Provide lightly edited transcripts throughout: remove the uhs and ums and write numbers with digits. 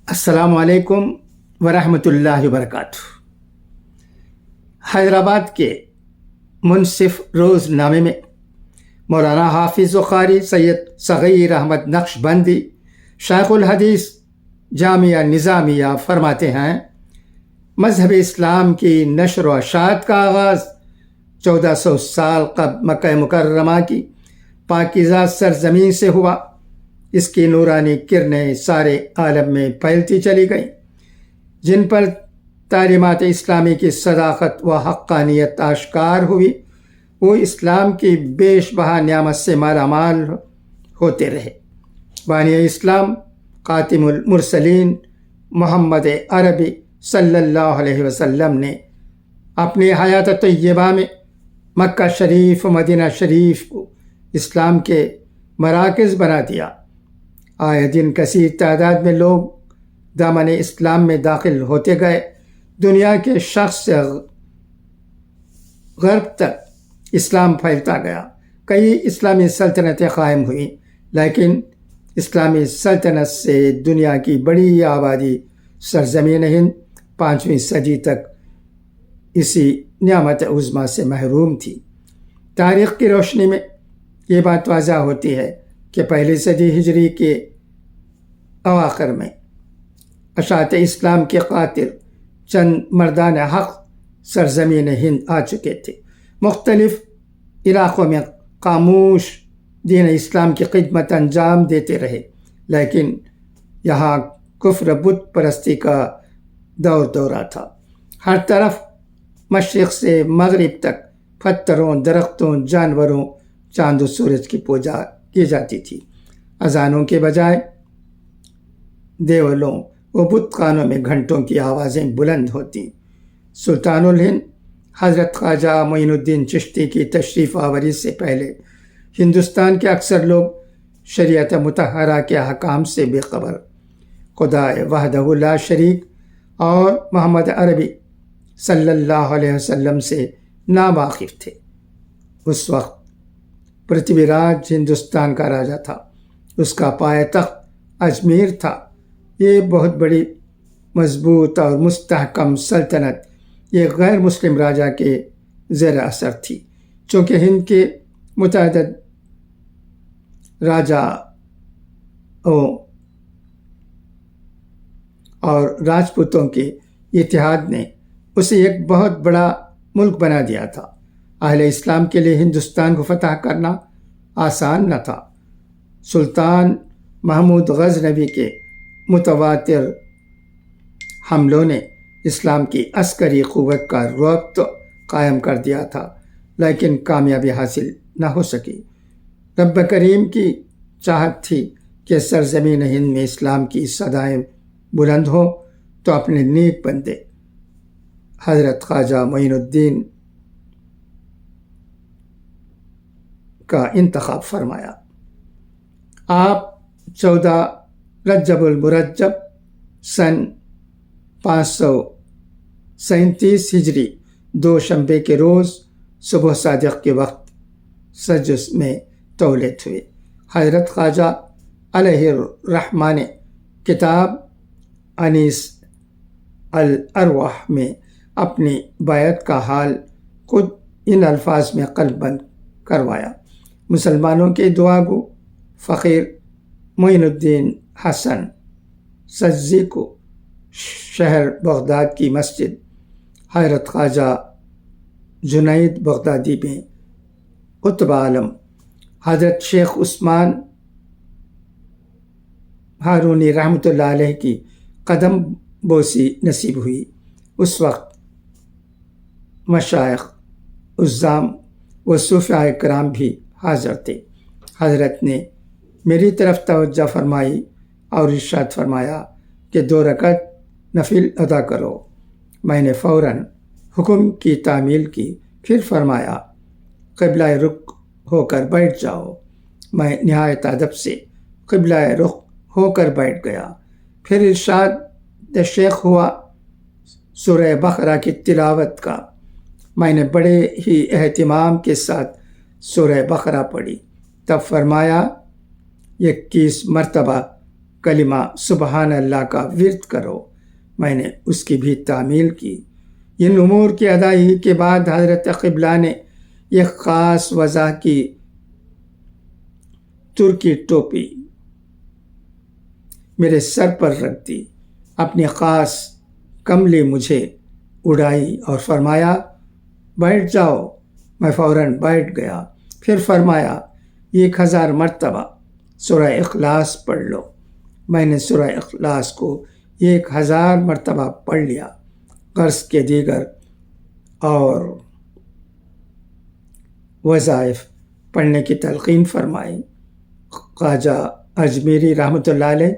السلام علیکم ورحمۃ اللہ وبرکاتہ۔ حیدرآباد کے منصف روز نامے میں مولانا حافظ و قاری سید صغیر احمد نقشبندی شیخ الحدیث جامعہ نظامیہ فرماتے ہیں، مذہب اسلام کی نشر و اشاعت کا آغاز 1400 سال قبل مکہ مکرمہ کی پاکیزہ سرزمین سے ہوا۔ اس کی نورانی کرنیں سارے عالم میں پھیلتی چلی گئیں، جن پر تعلیمات اسلامی کی صداقت و حقانیت آشکار ہوئی۔ وہ اسلام کی بیش بہا نعمت سے مالا مال ہوتے رہے۔ بانی اسلام خاتم المرسلین محمد عربی صلی اللہ علیہ وسلم نے اپنی حیات طیبہ میں مکہ شریف و مدینہ شریف کو اسلام کے مراکز بنا دیا۔ آئے دن کثیر تعداد میں لوگ دامن اسلام میں داخل ہوتے گئے۔ دنیا کے شرق سے غرب تک اسلام پھیلتا گیا۔ کئی اسلامی سلطنتیں قائم ہوئیں، لیکن اسلامی سلطنت سے دنیا کی بڑی آبادی سرزمین ہند 5ویں صدی تک اسی نعمت عظمیٰ سے محروم تھی۔ تاریخ کی روشنی میں یہ بات واضح ہوتی ہے کہ پہلی صدی ہجری کے اواخر میں اشاعت اسلام کے قاتل چند مردان حق سرزمین ہند آ چکے تھے۔ مختلف علاقوں میں خاموش دین اسلام کی خدمت انجام دیتے رہے، لیکن یہاں کفر بت پرستی کا دورہ تھا۔ ہر طرف مشرق سے مغرب تک پتھروں، درختوں، جانوروں، چاند و سورج کی پوجا کی جاتی تھی۔ اذانوں کے بجائے دیولوں و بت خانوں میں گھنٹوں کی آوازیں بلند ہوتیں۔ سلطان الہند حضرت خواجہ معین الدین چشتی کی تشریف آوری سے پہلے ہندوستان کے اکثر لوگ شریعت مطہرہ کے احکام سے بے خبر، خدا وحدہ لا شریک اور محمد عربی صلی اللہ علیہ وسلم سے ناواقف تھے۔ اس وقت پرتھوی راج ہندوستان کا راجا تھا، اس کا پایہ تخت اجمیر تھا۔ یہ بہت بڑی مضبوط اور مستحکم سلطنت یہ غیر مسلم راجا کے زیر اثر تھی۔ چونکہ ہند کے متعدد راجاؤں اور راجپوتوں کے اتحاد نے اسے ایک بہت بڑا ملک بنا دیا تھا۔ اہل اسلام کے لیے ہندوستان کو فتح کرنا آسان نہ تھا۔ سلطان محمود غزنوی کے متواتر حملوں نے اسلام کی عسکری قوت کا رعب تو قائم کر دیا تھا، لیکن کامیابی حاصل نہ ہو سکی۔ رب کریم کی چاہت تھی کہ سرزمین ہند میں اسلام کی صدائیں بلند ہوں، تو اپنے نیک بندے حضرت خواجہ معین الدین کا انتخاب فرمایا۔ آپ 14 رجب المرجب سن 537 ہجری دوشنبے کے روز صبح صادق کے وقت سجس میں تولد ہوئے۔ حضرت خواجہ علیہ الرحمٰ نے کتاب انیس الارواح میں اپنی بیعت کا حال خود ان الفاظ میں قلب بند کروایا۔ مسلمانوں کے دعا گو فقیر معین الدین حسن سجزی کو شہر بغداد کی مسجد حضرت خواجہ جنید بغدادی میں قطب عالم حضرت شیخ عثمان ہارونی رحمۃ اللہ علیہ کی قدم بوسی نصیب ہوئی۔ اس وقت مشائخ، عظام و صوفیاء کرام بھی حاضر تھے۔ حضرت نے میری طرف توجہ فرمائی اور ارشاد فرمایا کہ 2 رکعت نفل ادا کرو۔ میں نے فوراً حکم کی تعمیل کی، پھر فرمایا قبلہ رخ ہو کر بیٹھ جاؤ۔ میں نہایت ادب سے قبلہ رخ ہو کر بیٹھ گیا۔ پھر ارشاد شیخ ہوا سورہ بقرہ کی تلاوت کا۔ میں نے بڑے ہی اہتمام کے ساتھ سورہ بقرہ پڑھی۔ تب فرمایا 21 مرتبہ کلمہ سبحان اللہ کا ورد کرو۔ میں نے اس کی بھی تعمیل کی۔ ان امور کی ادائیگی کے بعد حضرت قبلہ نے ایک خاص وضع کی ترکی ٹوپی میرے سر پر رکھ دی، اپنی خاص کملی مجھے اڑائی اور فرمایا بیٹھ جاؤ۔ میں فوراً بیٹھ گیا۔ پھر فرمایا 1000 مرتبہ سورہ اخلاص پڑھ لو۔ میں نے سورہ اخلاص کو 1000 مرتبہ پڑھ لیا۔ قرض کے دیگر اور وظائف پڑھنے کی تلقین فرمائی۔ خواجہ اجمیری رحمۃ اللہ علیہ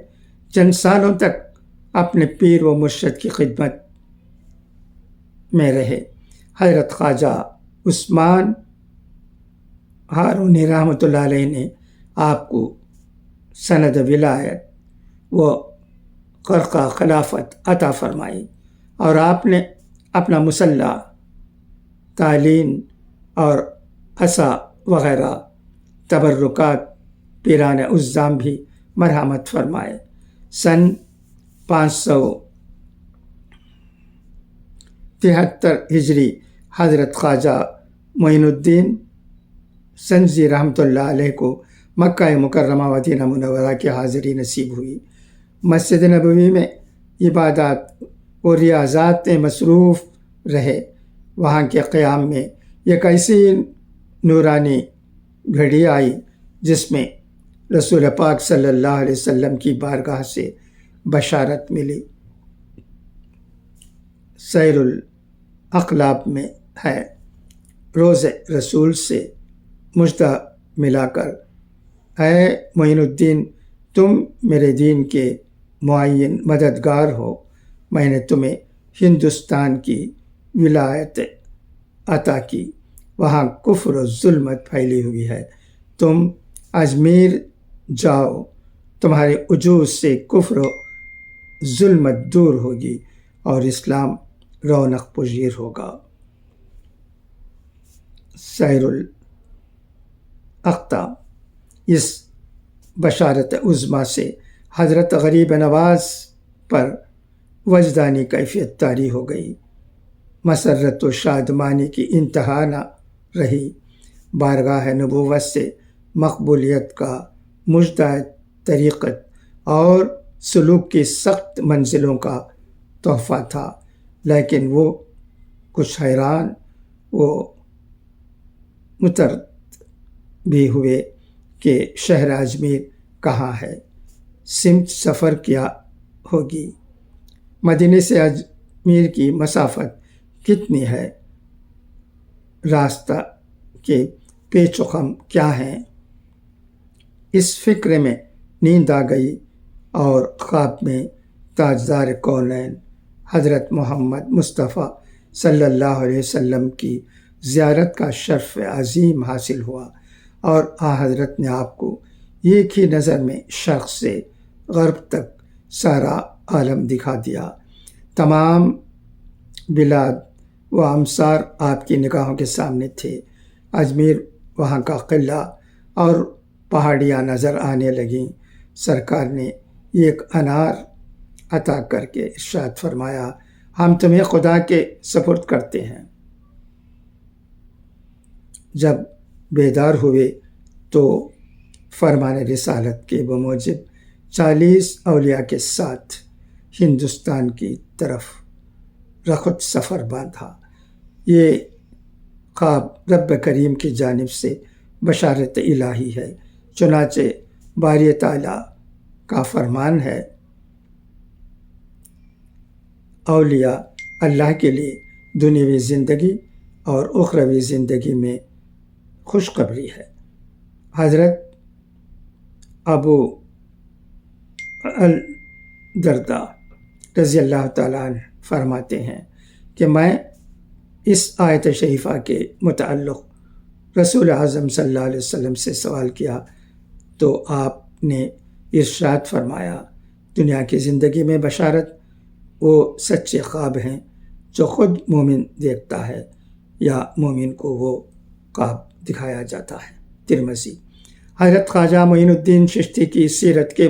چند سالوں تک اپنے پیر و مرشد کی خدمت میں رہے۔ حضرت خواجہ عثمان ہارونی رحمۃ اللہ علیہ نے آپ کو سند ولایت و خرقہ خلافت عطا فرمائی اور آپ نے اپنا مسلح، تعلیم اور عصا وغیرہ تبرکات پیران عظام بھی مرحمت فرمائے۔ سن 573 ہجری حضرت خواجہ معین الدین سنجی رحمۃ اللہ علیہ کو مکہ مکرمہ مدینہ منورہ کی حاضری نصیب ہوئی۔ مسجد نبوی میں عبادات و ریاضات میں مصروف رہے۔ وہاں کے قیام میں ایک ایسی نورانی گھڑی آئی جس میں رسول پاک صلی اللہ علیہ وسلم کی بارگاہ سے بشارت ملی۔ سیر الاقلاب میں ہے، روز رسول سے مژدہ ملا کر اے معین الدین، تم میرے دین کے معین مددگار ہو۔ میں نے تمہیں ہندوستان کی ولایت عطا کی، وہاں کفر و ظلمت پھیلی ہوئی ہے، تم اجمیر جاؤ، تمہارے وجود سے کفر و ظلمت دور ہوگی اور اسلام رونق پذیر ہوگا۔ سیر الاقطاب۔ اس بشارت عظمیٰ سے حضرت غریب نواز پر وجدانی کیفیت طاری ہو گئی۔ مسرت و شادمانی کی انتہا نہ رہی۔ بارگاہ نبوت سے مقبولیت کا مژدہ طریقت اور سلوک کی سخت منزلوں کا تحفہ تھا، لیکن وہ کچھ حیران و مترد بھی ہوئے کہ شہر اجمیر کہاں ہے، سمت سفر کیا ہوگی، مدینے سے اجمیر کی مسافت کتنی ہے، راستہ کے پیچ و خم کیا ہیں۔ اس فکر میں نیند آ گئی اور خواب میں تاجدار کونین حضرت محمد مصطفیٰ صلی اللہ علیہ وسلم کی زیارت کا شرف عظیم حاصل ہوا اور حضرت نے آپ کو ایک ہی نظر میں شرق سے غرب تک سارا عالم دکھا دیا۔ تمام بلاد و امصار آپ کی نگاہوں کے سامنے تھے۔ اجمیر، وہاں کا قلعہ اور پہاڑیاں نظر آنے لگیں۔ سرکار نے ایک انار عطا کر کے ارشاد فرمایا، ہم تمہیں خدا کے سپرد کرتے ہیں۔ جب بیدار ہوئے تو فرمان رسالت کے بموجب 40 اولیاء کے ساتھ ہندوستان کی طرف رخت سفر باندھا۔ یہ خواب رب کریم کی جانب سے بشارت الہی ہے، چنانچہ باری تعالیٰ کا فرمان ہے، اولیاء اللہ کے لیے دنیاوی زندگی اور اخروی زندگی میں خوشخبری ہے۔ حضرت ابو الدرداء رضی اللہ تعالیٰ عنہ فرماتے ہیں کہ میں اس آیت شریفہ کے متعلق رسول اعظم صلی اللہ علیہ وسلم سے سوال کیا تو آپ نے ارشاد فرمایا، دنیا کی زندگی میں بشارت وہ سچے خواب ہیں جو خود مومن دیکھتا ہے یا مومن کو وہ خواب دکھایا جاتا ہے۔ ترمذی۔ حضرت خواجہ معین الدین چشتی کی سیرت کے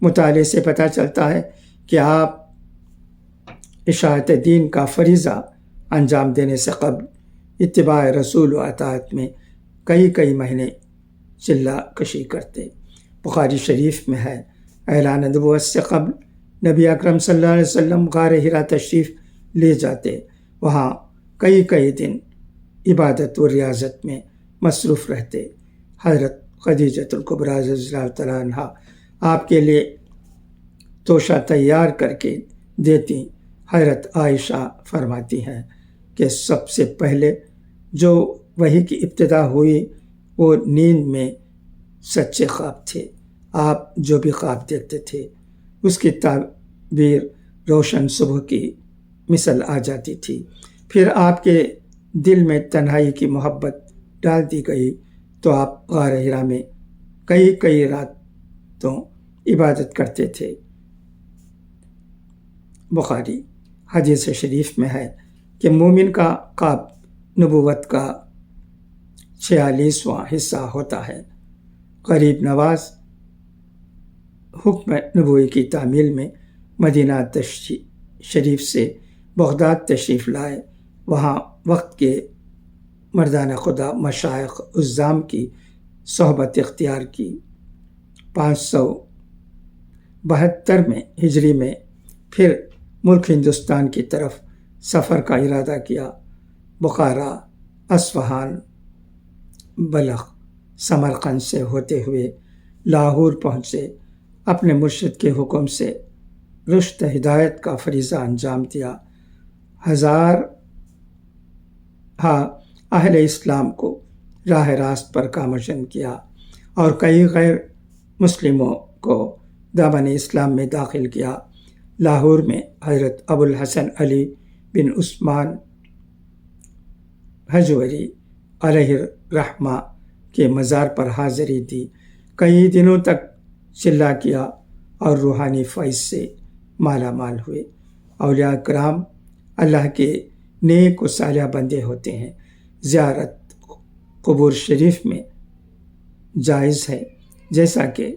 مطالعے سے پتہ چلتا ہے کہ آپ اشاعت دین کا فریضہ انجام دینے سے قبل اتباع رسول و اطاعت میں کئی مہینے چلہ کشی کرتے۔ بخاری شریف میں ہے، اعلان نبوت سے قبل نبی اکرم صلی اللہ علیہ وسلم غار حرا تشریف لے جاتے، وہاں کئی دن عبادت و ریاضت میں مصروف رہتے۔ حضرت خدیجۃ الکبریٰ رضی اللہ تعالیٰ عنہ آپ کے لیے توشہ تیار کر کے دیتی۔ حضرت عائشہ فرماتی ہیں کہ سب سے پہلے جو وحی کی ابتدا ہوئی وہ نیند میں سچے خواب تھے۔ آپ جو بھی خواب دیکھتے تھے اس کی تعبیر روشن صبح کی مثل آ جاتی تھی۔ پھر آپ کے دل میں تنہائی کی محبت ڈال دی گئی تو آپ غار حرا میں کئی راتوں عبادت کرتے تھے۔ بخاری حدیث شریف میں ہے کہ مومن کا خواب نبوت کا 46واں حصہ ہوتا ہے۔ غریب نواز حکم نبوی کی تعمیل میں مدینہ شریف سے بغداد تشریف لائے، وہاں وقت کے مردان خدا مشائخ عظام کی صحبت اختیار کی۔ 572 میں ہجری میں پھر ملک ہندوستان کی طرف سفر کا ارادہ کیا۔ بخارا، اصفہان، بلخ، سمرقند سے ہوتے ہوئے لاہور پہنچے۔ اپنے مرشد کے حکم سے رشد ہدایت کا فریضہ انجام دیا۔ ہزارہ اہل اسلام کو راہ راست پر گامزن کیا اور کئی غیر مسلموں کو دامن اسلام میں داخل کیا۔ لاہور میں حضرت ابو الحسن علی بن عثمان حجویری علیہ الرحمہ کے مزار پر حاضری دی، کئی دنوں تک چلہ کیا اور روحانی فیض سے مالا مال ہوئے۔ اولیاء کرام اللہ کے نیک و صالح بندے ہوتے ہیں۔ زیارت قبور شریف میں جائز ہے، جیسا کہ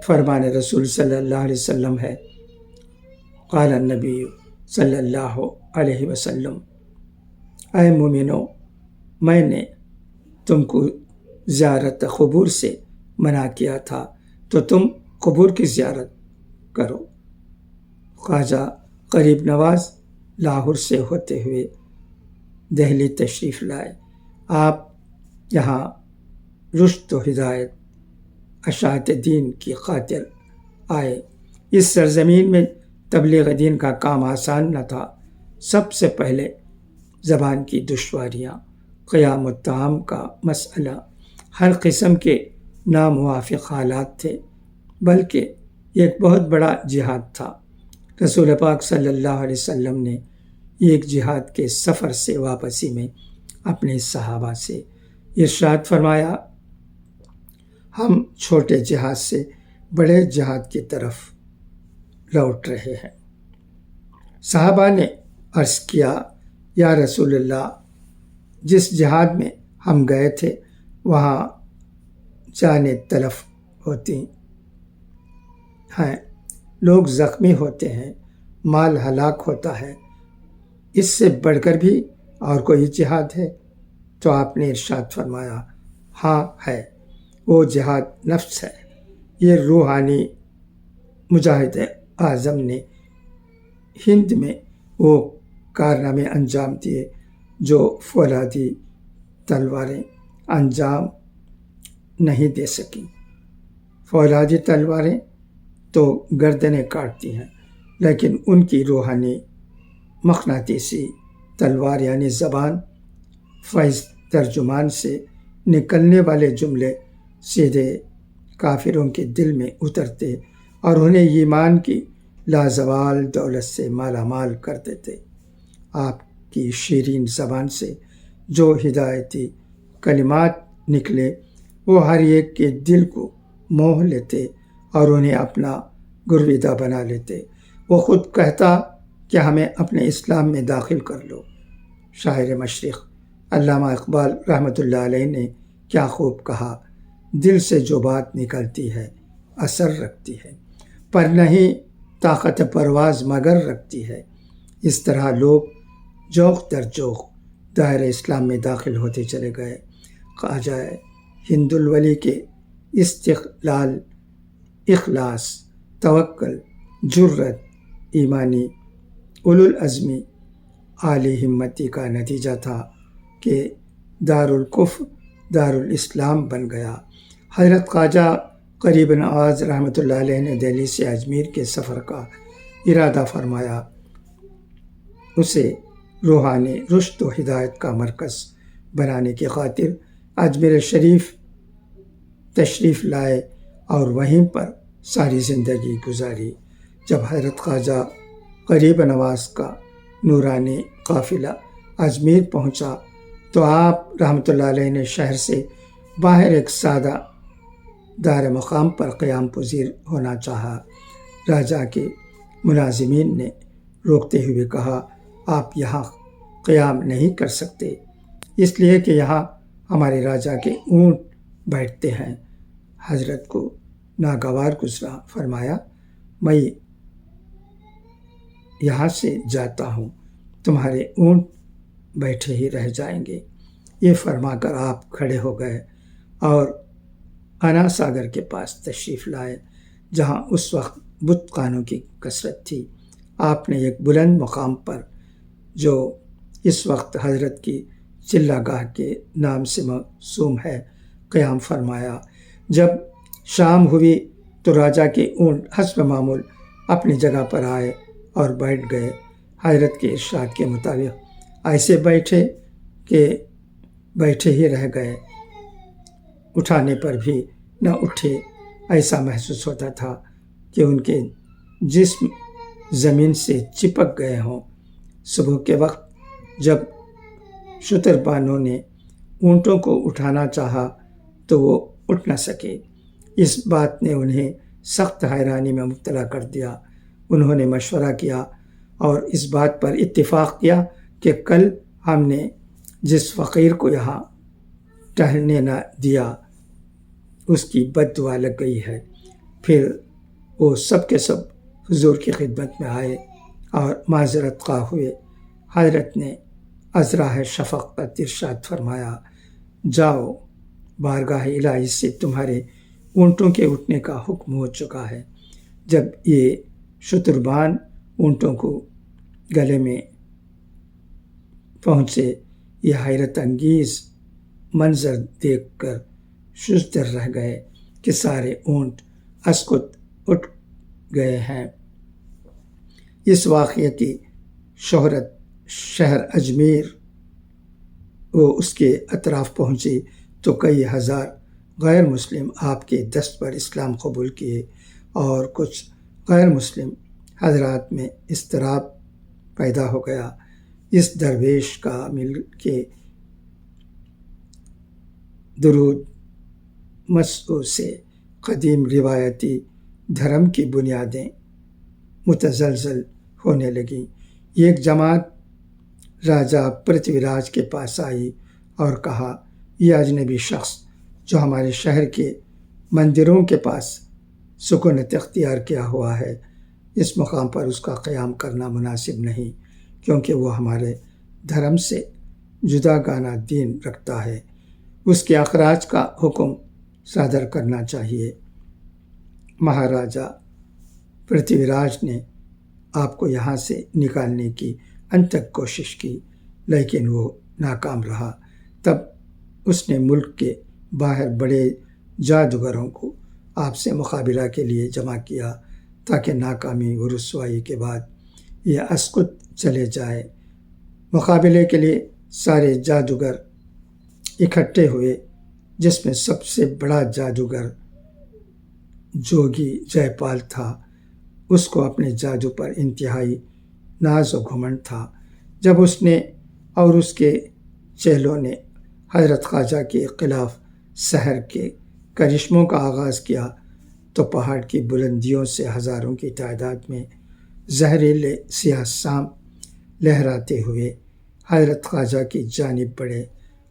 فرمان رسول صلی اللہ علیہ وسلم ہے۔ قال النبی صلی اللہ علیہ وسلم، اے مومنو، میں نے تم کو زیارت قبور سے منع کیا تھا تو تم قبور کی زیارت کرو۔ خواجہ غریب نواز لاہور سے ہوتے ہوئے دہلی تشریف لائے۔ آپ یہاں رشد و ہدایت اشاعت دین کی خاطر آئے۔ اس سرزمین میں تبلیغ دین کا کام آسان نہ تھا۔ سب سے پہلے زبان کی دشواریاں، قیام الطعام کا مسئلہ، ہر قسم کے ناموافق حالات تھے، بلکہ یہ ایک بہت بڑا جہاد تھا۔ رسول پاک صلی اللہ علیہ وسلم نے ایک جہاد کے سفر سے واپسی میں اپنے صحابہ سے ارشاد فرمایا، ہم چھوٹے جہاد سے بڑے جہاد کی طرف لوٹ رہے ہیں۔ صحابہ نے عرض کیا، یا رسول اللہ، جس جہاد میں ہم گئے تھے وہاں جانیں تلف ہوتی ہیں، لوگ زخمی ہوتے ہیں، مال ہلاک ہوتا ہے، اس سے بڑھ کر بھی اور کوئی جہاد ہے؟ تو آپ نے ارشاد فرمایا، ہاں ہے، وہ جہاد نفس ہے۔ یہ روحانی مجاہد اعظم نے ہند میں وہ کارنامے انجام دیے جو فولادی تلواریں انجام نہیں دے سکیں۔ فولادی تلواریں تو گردنیں کاٹتی ہیں، لیکن ان کی روحانی مقناطیسی تلوار یعنی زبان، فیض ترجمان سے نکلنے والے جملے سیدھے کافروں کے دل میں اترتے اور انہیں ایمان کی لازوال دولت سے مالا مال کر دیتے۔ آپ کی شیرین زبان سے جو ہدایتی کلمات نکلے وہ ہر ایک کے دل کو موہ لیتے اور انہیں اپنا گرویدہ بنا لیتے۔ وہ خود کہتا کہ ہمیں اپنے اسلام میں داخل کر لو۔ شاعر مشرق علامہ اقبال رحمۃ اللہ علیہ نے کیا خوب کہا، دل سے جو بات نکلتی ہے اثر رکھتی ہے، پر نہیں طاقت پرواز مگر رکھتی ہے۔ اس طرح لوگ جوق در جوق دائرہ اسلام میں داخل ہوتے چلے گئے۔ خواجہ ہند الولی کے استقلال، اخلاص، توکل، جرت، ایمانی، اولو العزمی، عالی ہمتی کا نتیجہ تھا کہ دارالکفر دارالاسلام بن گیا۔ حضرت خواجہ غریب نواز رحمۃ اللہ علیہ نے دہلی سے اجمیر کے سفر کا ارادہ فرمایا۔ اسے روحانی رشد و ہدایت کا مرکز بنانے کی خاطر اجمیر شریف تشریف لائے اور وہیں پر ساری زندگی گزاری۔ جب حضرت خواجہ غریب نواز کا نورانی قافلہ اجمیر پہنچا تو آپ رحمۃ اللہ علیہ نے شہر سے باہر ایک سادہ دار مقام پر قیام پذیر ہونا چاہا۔ راجا کے ملازمین نے روکتے ہوئے کہا، آپ یہاں قیام نہیں کر سکتے، اس لیے کہ یہاں ہمارے راجا کے اونٹ بیٹھتے ہیں۔ حضرت کو ناگوار گزرا، فرمایا، میں یہاں سے جاتا ہوں، تمہارے اونٹ بیٹھے ہی رہ جائیں گے۔ یہ فرما کر آپ کھڑے ہو گئے اور انا ساگر کے پاس تشریف لائے، جہاں اس وقت بت خانوں کی کثرت تھی۔ آپ نے ایک بلند مقام پر، جو اس وقت حضرت کی چلہ گاہ کے نام سے موسوم ہے، قیام فرمایا۔ جب شام ہوئی تو راجا کے اونٹ حسب معمول اپنی جگہ پر آئے اور بیٹھ گئے۔ حضرت کے ارشاد کے مطابق ایسے بیٹھے کہ بیٹھے ہی رہ گئے، اٹھانے پر بھی نہ اٹھے۔ ایسا محسوس ہوتا تھا کہ ان کے جسم زمین سے چپک گئے ہوں۔ صبح کے وقت جب شتربانوں نے اونٹوں کو اٹھانا چاہا تو وہ اٹھ نہ سکے۔ اس بات نے انہیں سخت حیرانی میں مبتلا کر دیا۔ انہوں نے مشورہ کیا اور اس بات پر اتفاق کیا کہ کل ہم نے جس فقیر کو یہاں ٹہلنے نہ دیا اس کی بد دعا لگ گئی ہے۔ پھر وہ سب کے سب حضور کی خدمت میں آئے اور معذرت خواہ ہوئے۔ حضرت نے ازراہ شفقت ارشاد فرمایا، جاؤ، بارگاہ الہی سے تمہارے اونٹوں کے اٹھنے کا حکم ہو چکا ہے۔ جب یہ شتربان اونٹوں کو گلے میں پہنچے، یہ حیرت انگیز منظر دیکھ کر ششدر رہ گئے کہ سارے اونٹ اسکت اٹھ گئے ہیں۔ اس واقعے کی شہرت شہر اجمیر و اس کے اطراف پہنچی تو کئی ہزار غیر مسلم آپ کے دست پر اسلام قبول کیے اور کچھ غیر مسلم حضرات میں اضطراب پیدا ہو گیا۔ اس درویش کا مل کے درود مسعود سے قدیم روایتی دھرم کی بنیادیں متزلزل ہونے لگیں۔ ایک جماعت راجا پرتھوی راج کے پاس آئی اور کہا، یہ اجنبی شخص جو ہمارے شہر کے مندروں کے پاس سکونت اختیار کیا ہوا ہے، اس مقام پر اس کا قیام کرنا مناسب نہیں، کیونکہ وہ ہمارے دھرم سے جداگانہ دین رکھتا ہے۔ اس کے اخراج کا حکم صادر کرنا چاہیے۔ مہاراجا پرتھوی راج نے آپ کو یہاں سے نکالنے کی انتھک کوشش کی، لیکن وہ ناکام رہا۔ تب اس نے ملک کے باہر بڑے جادوگروں کو آپ سے مقابلہ کے لیے جمع کیا تاکہ ناکامی و رسوائی کے بعد یہ اسقط چلے جائے۔ مقابلے کے لیے سارے جادوگر اکٹھے ہوئے، جس میں سب سے بڑا جادوگر جوگی جے پال تھا۔ اس کو اپنے جادو پر انتہائی ناز و گھمنڈ تھا۔ جب اس نے اور اس کے چیلوں نے حضرت خواجہ کے خلاف سحر کے کرشموں کا آغاز کیا تو پہاڑ کی بلندیوں سے ہزاروں کی تعداد میں زہریلے سیاہ سانپ لہراتے ہوئے حضرت خواجہ کی جانب بڑھے۔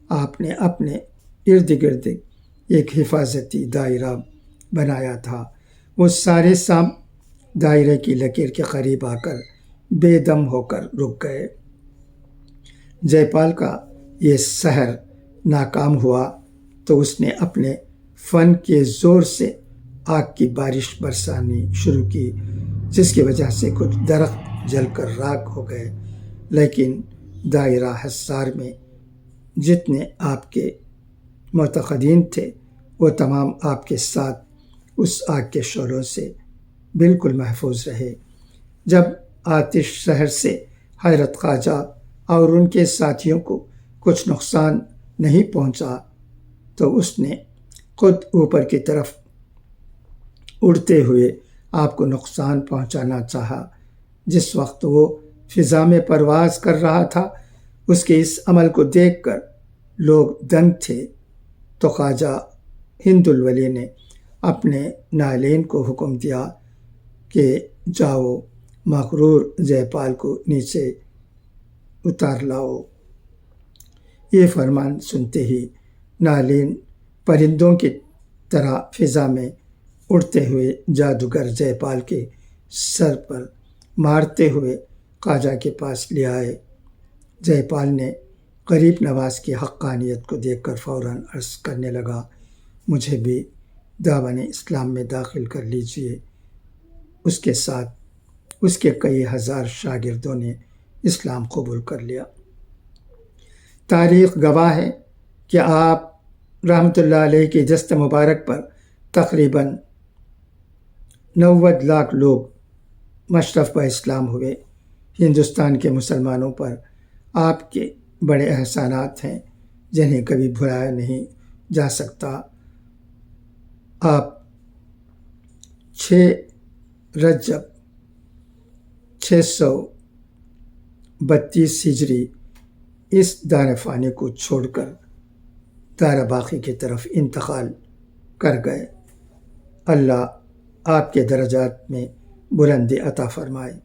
آپ نے اپنے ارد گرد ایک حفاظتی دائرہ بنایا تھا وہ سارے سانپ دائرے کی لکیر کے قریب آ کر بے دم ہو کر رک گئے۔ جے پال کا یہ سحر ناکام ہوا تو اس نے اپنے فن کے زور سے آگ کی بارش برسانی شروع کی، جس کی وجہ سے کچھ درخت جل کر راکھ ہو گئے، لیکن دائرہ حصار میں جتنے آپ کے معتقدین تھے وہ تمام آپ کے ساتھ اس آگ کے شعلوں سے بالکل محفوظ رہے۔ جب آتش شہر سے حضرت خواجہ اور ان کے ساتھیوں کو کچھ نقصان نہیں پہنچا تو اس نے خود اوپر کی طرف اڑتے ہوئے آپ کو نقصان پہنچانا چاہا۔ جس وقت وہ فضا میں پرواز کر رہا تھا، اس کے اس عمل کو دیکھ کر لوگ دنگ تھے، تو خواجہ ہند الولی نے اپنے نائلین کو حکم دیا کہ جاؤ مغرور جے پال کو نیچے اتار لاؤ۔ یہ فرمان سنتے ہی نائلین پرندوں کی طرح فضا میں اڑتے ہوئے جادوگر جے پال کے سر پر مارتے ہوئے خواجہ کے پاس لے آئے۔ جے پال نے غریب نواز کی حقانیت کو دیکھ کر فوراً عرض کرنے لگا، مجھے بھی دامن اسلام میں داخل کر لیجیے۔ اس کے ساتھ اس کے کئی ہزار شاگردوں نے اسلام قبول کر لیا۔ تاریخ گواہ ہے کہ آپ رحمۃ اللہ علیہ کی دست مبارک پر تقریباً 90 لاکھ لوگ مشرف بہ اسلام ہوئے۔ ہندوستان کے مسلمانوں پر آپ کے بڑے احسانات ہیں جنہیں کبھی بھلایا نہیں جا سکتا۔ آپ 6 رجب 632 ہجری اس دار فانی کو چھوڑ کر دار باقی کی طرف انتقال کر گئے۔ اللہ آپ کے درجات میں بلندی عطا فرمائے۔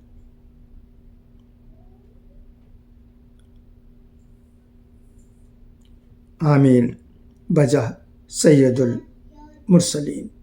آمین بجاہ سید المرسلین۔